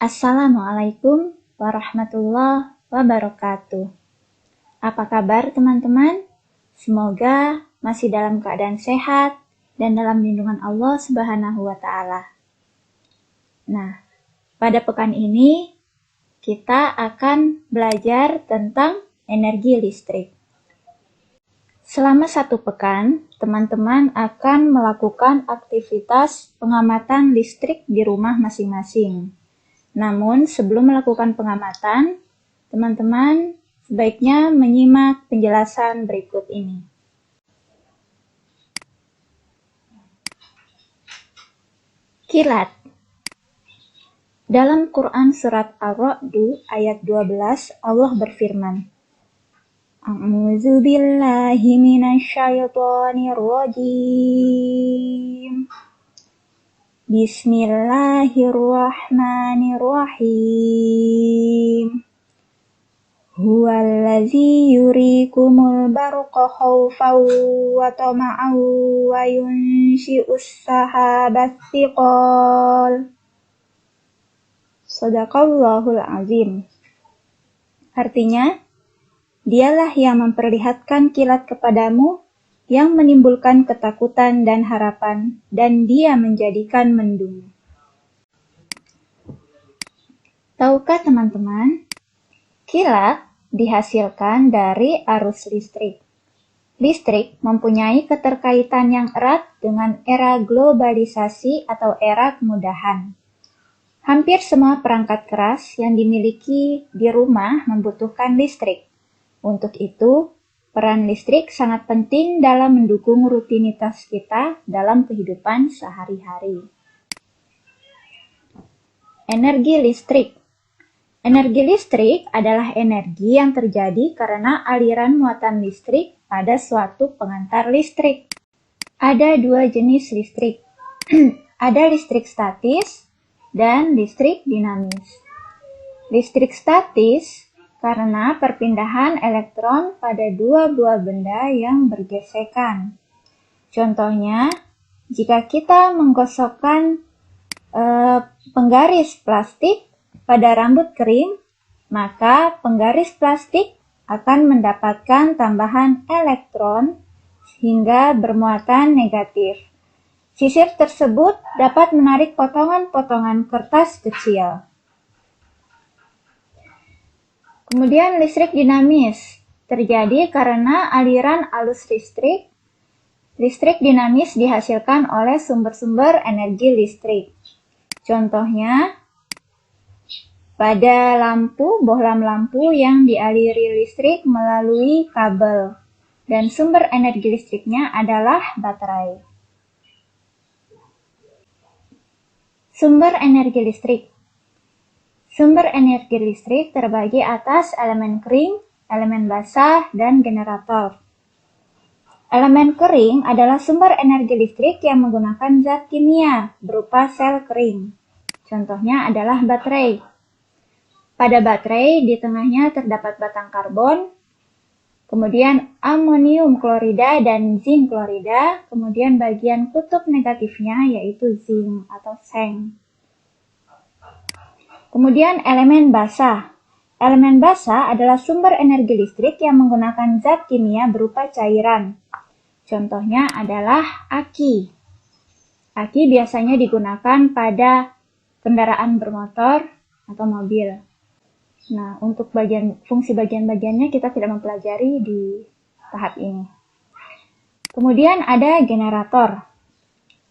Assalamualaikum warahmatullahi wabarakatuh. Apa kabar teman-teman? Semoga masih dalam keadaan sehat dan dalam lindungan Allah Subhanahu wa Ta'ala. Nah, pada pekan ini kita akan belajar tentang energi listrik. Selama 1 pekan, teman-teman akan melakukan aktivitas pengamatan listrik di rumah masing-masing. Namun, sebelum melakukan pengamatan, teman-teman sebaiknya menyimak penjelasan berikut ini. Kilat. Dalam Quran Surat Ar-Ra'd ayat 12, Allah berfirman, A'udzu billahi minasyaitonir rajim. Bismillahirrahmanirrahim. Huwallazi yurikumul barqa khaufan wa tama'an wa yunshi'us sahabas thiqal. Shadaqallahul azim. Artinya, dialah yang memperlihatkan kilat kepadamu, yang menimbulkan ketakutan dan harapan, dan dia menjadikan mendung. Tahukah teman-teman, kilat dihasilkan dari arus listrik. Listrik mempunyai keterkaitan yang erat dengan era globalisasi atau era kemudahan. Hampir semua perangkat keras yang dimiliki di rumah membutuhkan listrik. Untuk itu, peran listrik sangat penting dalam mendukung rutinitas kita dalam kehidupan sehari-hari. Energi listrik. Energi listrik adalah energi yang terjadi karena aliran muatan listrik pada suatu pengantar listrik. Ada 2 jenis listrik. Ada listrik statis dan listrik dinamis. Listrik statis karena perpindahan elektron pada 2 buah benda yang bergesekan. Contohnya, jika kita menggosokkan penggaris plastik pada rambut kering, maka penggaris plastik akan mendapatkan tambahan elektron hingga bermuatan negatif. Sisir tersebut dapat menarik potongan-potongan kertas kecil. Kemudian listrik dinamis terjadi karena aliran arus listrik. Listrik dinamis dihasilkan oleh sumber-sumber energi listrik. Contohnya, pada bohlam lampu yang dialiri listrik melalui kabel, dan sumber energi listriknya adalah baterai. Sumber energi listrik. Sumber energi listrik terbagi atas elemen kering, elemen basah, dan generator. Elemen kering adalah sumber energi listrik yang menggunakan zat kimia berupa sel kering. Contohnya adalah baterai. Pada baterai, di tengahnya terdapat batang karbon, kemudian amonium klorida dan zinc klorida, kemudian bagian kutub negatifnya yaitu zinc atau seng. Kemudian elemen basah. Elemen basah adalah sumber energi listrik yang menggunakan zat kimia berupa cairan. Contohnya adalah aki. Aki biasanya digunakan pada kendaraan bermotor atau mobil. Nah, untuk fungsi bagian-bagiannya kita tidak mempelajari di tahap ini. Kemudian ada generator.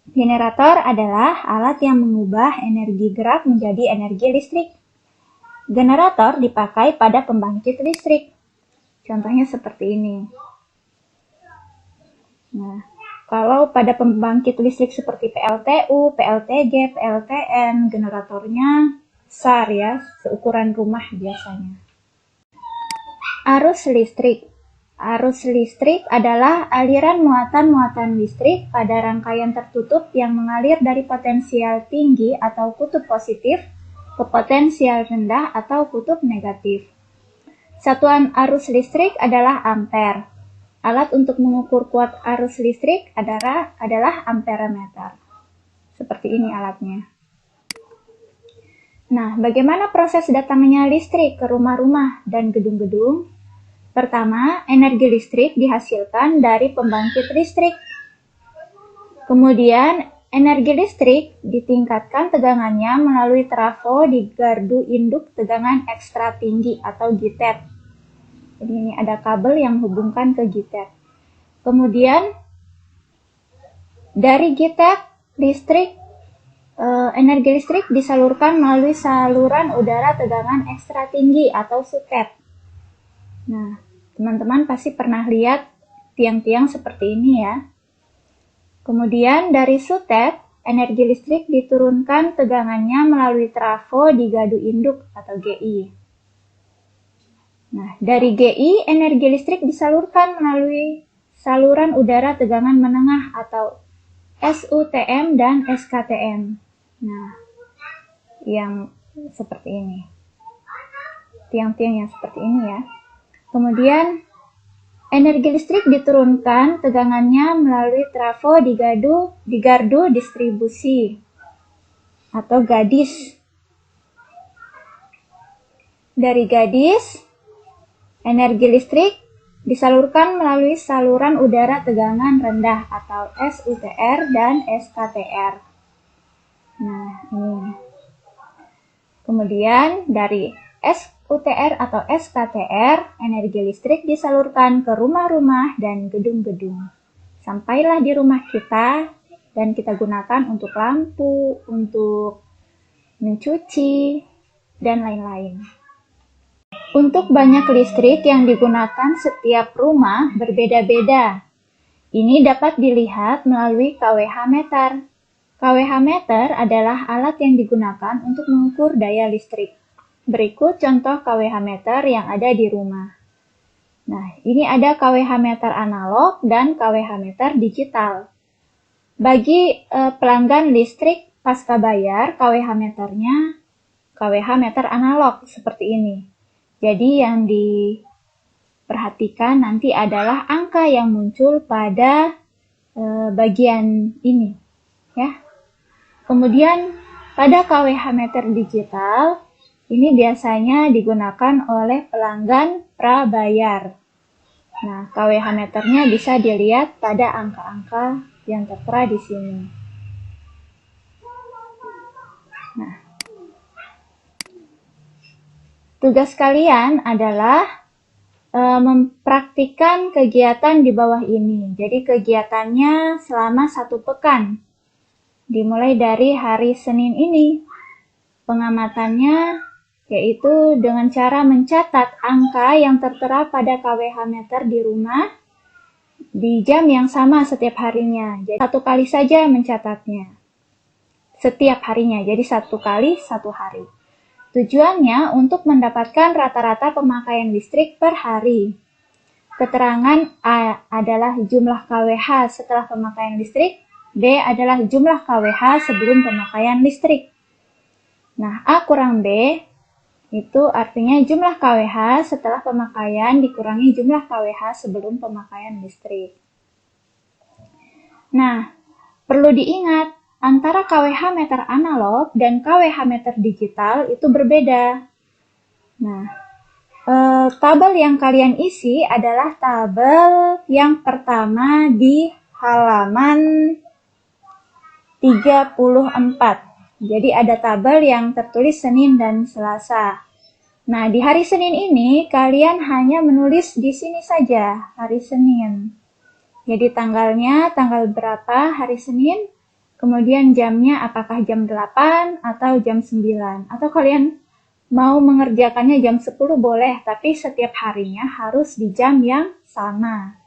Generator adalah alat yang mengubah energi gerak menjadi energi listrik. Generator dipakai pada pembangkit listrik. Contohnya seperti ini. Nah, kalau pada pembangkit listrik seperti PLTU, PLTG, PLTN, generatornya besar ya, seukuran rumah biasanya. Arus listrik. Arus listrik adalah aliran muatan-muatan listrik pada rangkaian tertutup yang mengalir dari potensial tinggi atau kutub positif ke potensial rendah atau kutub negatif. Satuan arus listrik adalah ampere. Alat untuk mengukur kuat arus listrik adalah amperemeter. Seperti ini alatnya. Nah, bagaimana proses datangnya listrik ke rumah-rumah dan gedung-gedung? Pertama, energi listrik dihasilkan dari pembangkit listrik. Kemudian, energi listrik ditingkatkan tegangannya melalui trafo di gardu induk tegangan ekstra tinggi atau GTET. Jadi ini ada kabel yang menghubungkan ke GTET. Kemudian, dari GTET, energi listrik disalurkan melalui saluran udara tegangan ekstra tinggi atau SUTET. Nah, teman-teman pasti pernah lihat tiang-tiang seperti ini ya. Kemudian dari SUTET, energi listrik diturunkan tegangannya melalui trafo di gardu induk atau GI. Nah, dari GI, energi listrik disalurkan melalui saluran udara tegangan menengah atau SUTM dan SKTM. Nah, yang seperti ini. Tiang-tiang yang seperti ini ya. Kemudian, energi listrik diturunkan tegangannya melalui trafo di gardu distribusi atau GADIS. Dari GADIS, energi listrik disalurkan melalui saluran udara tegangan rendah atau SUTR dan SKTR. Nah, ini. Kemudian dari SUTR atau SKTR, energi listrik disalurkan ke rumah-rumah dan gedung-gedung. Sampailah di rumah kita dan kita gunakan untuk lampu, untuk mencuci, dan lain-lain. Untuk banyak listrik yang digunakan setiap rumah berbeda-beda. Ini dapat dilihat melalui kWh meter. kWh meter adalah alat yang digunakan untuk mengukur daya listrik. Berikut contoh kWh meter yang ada di rumah. Nah, ini ada kWh meter analog dan kWh meter digital. Bagi pelanggan listrik pasca bayar, kWh meternya kWh meter analog seperti ini. Jadi yang diperhatikan nanti adalah angka yang muncul pada bagian ini, ya. Kemudian pada kWh meter digital, ini biasanya digunakan oleh pelanggan prabayar. Nah, kWh meternya bisa dilihat pada angka-angka yang tertera di sini. Nah, tugas kalian adalah mempraktikkan kegiatan di bawah ini. Jadi kegiatannya selama 1 pekan. Dimulai dari hari Senin ini. Pengamatannya yaitu dengan cara mencatat angka yang tertera pada kWh meter di rumah di jam yang sama setiap harinya. Jadi 1 kali saja mencatatnya. Setiap harinya, jadi 1 kali 1 hari. Tujuannya untuk mendapatkan rata-rata pemakaian listrik per hari. Keterangan A adalah jumlah kWh setelah pemakaian listrik, B adalah jumlah kWh sebelum pemakaian listrik. Nah, A kurang B itu artinya jumlah kWh setelah pemakaian dikurangi jumlah kWh sebelum pemakaian listrik. Nah, perlu diingat, antara kWh meter analog dan kWh meter digital itu berbeda. Nah, tabel yang kalian isi adalah tabel yang pertama di halaman 34. Jadi ada tabel yang tertulis Senin dan Selasa. Nah, di hari Senin ini kalian hanya menulis di sini saja, hari Senin. Jadi tanggalnya, tanggal berapa hari Senin, kemudian jamnya apakah jam 8 atau jam 9. Atau kalian mau mengerjakannya jam 10 boleh, tapi setiap harinya harus di jam yang sama.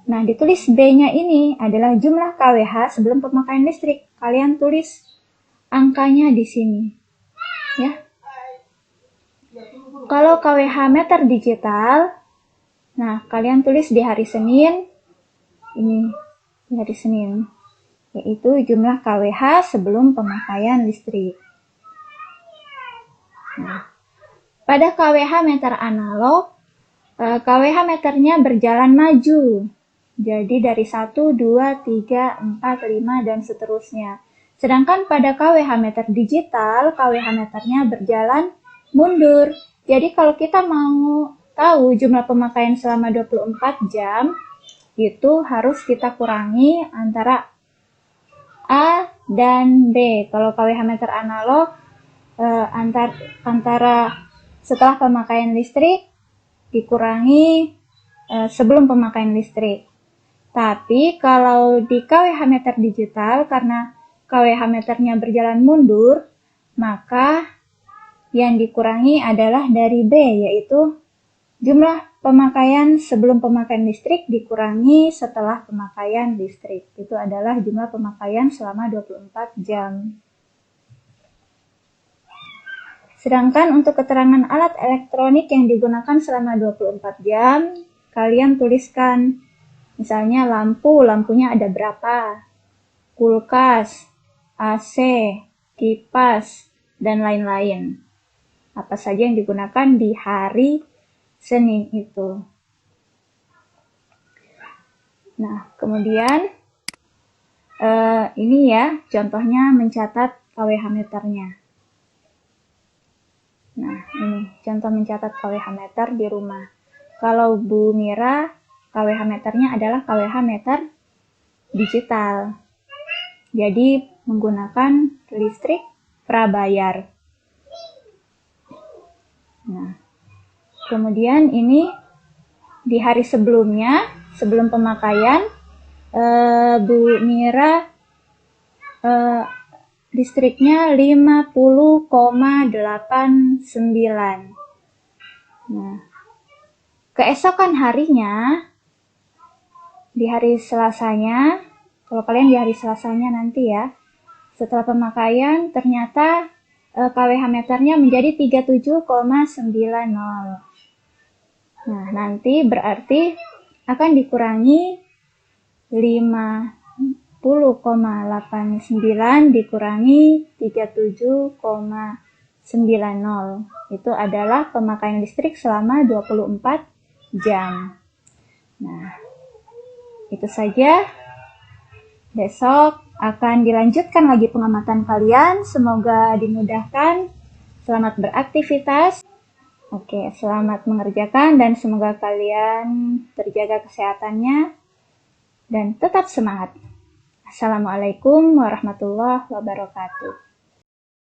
Nah, ditulis B-nya ini adalah jumlah kWh sebelum pemakaian listrik. Kalian tulis angkanya di sini. Ya. Kalau kWh meter digital, nah kalian tulis di hari Senin, ini di hari Senin, yaitu jumlah kWh sebelum pemakaian listrik. Nah, pada kWh meter analog, kWh meternya berjalan maju. Jadi dari 1, 2, 3, 4, 5, dan seterusnya. Sedangkan pada KWH meter digital, KWH meternya berjalan mundur. Jadi kalau kita mau tahu jumlah pemakaian selama 24 jam, itu harus kita kurangi antara A dan B. Kalau KWH meter analog, antara setelah pemakaian listrik dikurangi sebelum pemakaian listrik. Tapi kalau di KWH meter digital, karena KWH meternya berjalan mundur, maka yang dikurangi adalah dari B, yaitu jumlah pemakaian sebelum pemakaian listrik dikurangi setelah pemakaian listrik. Itu adalah jumlah pemakaian selama 24 jam. Sedangkan untuk keterangan alat elektronik yang digunakan selama 24 jam, kalian tuliskan. Misalnya lampunya ada berapa, kulkas, AC, kipas, dan lain-lain. Apa saja yang digunakan di hari Senin itu. Nah, kemudian ini ya contohnya mencatat KWH meternya. Nah, ini contoh mencatat KWH meter di rumah. Kalau Bu Mira, KWH meternya adalah KWH meter digital. Jadi menggunakan listrik prabayar. Nah, kemudian ini di hari sebelumnya, sebelum pemakaian, Bu Mira listriknya 50,89. Nah, keesokan harinya, di hari Selasanya, kalau kalian di hari Selasanya nanti ya, setelah pemakaian ternyata KWH meternya menjadi 37,90. Nah, nanti berarti akan dikurangi 50,89 dikurangi 37,90. Itu adalah pemakaian listrik selama 24 jam. Nah, itu saja. Besok akan dilanjutkan lagi pengamatan kalian. Semoga dimudahkan. Selamat beraktivitas. Oke, selamat mengerjakan dan semoga kalian terjaga kesehatannya dan tetap semangat. Assalamualaikum warahmatullahi wabarakatuh.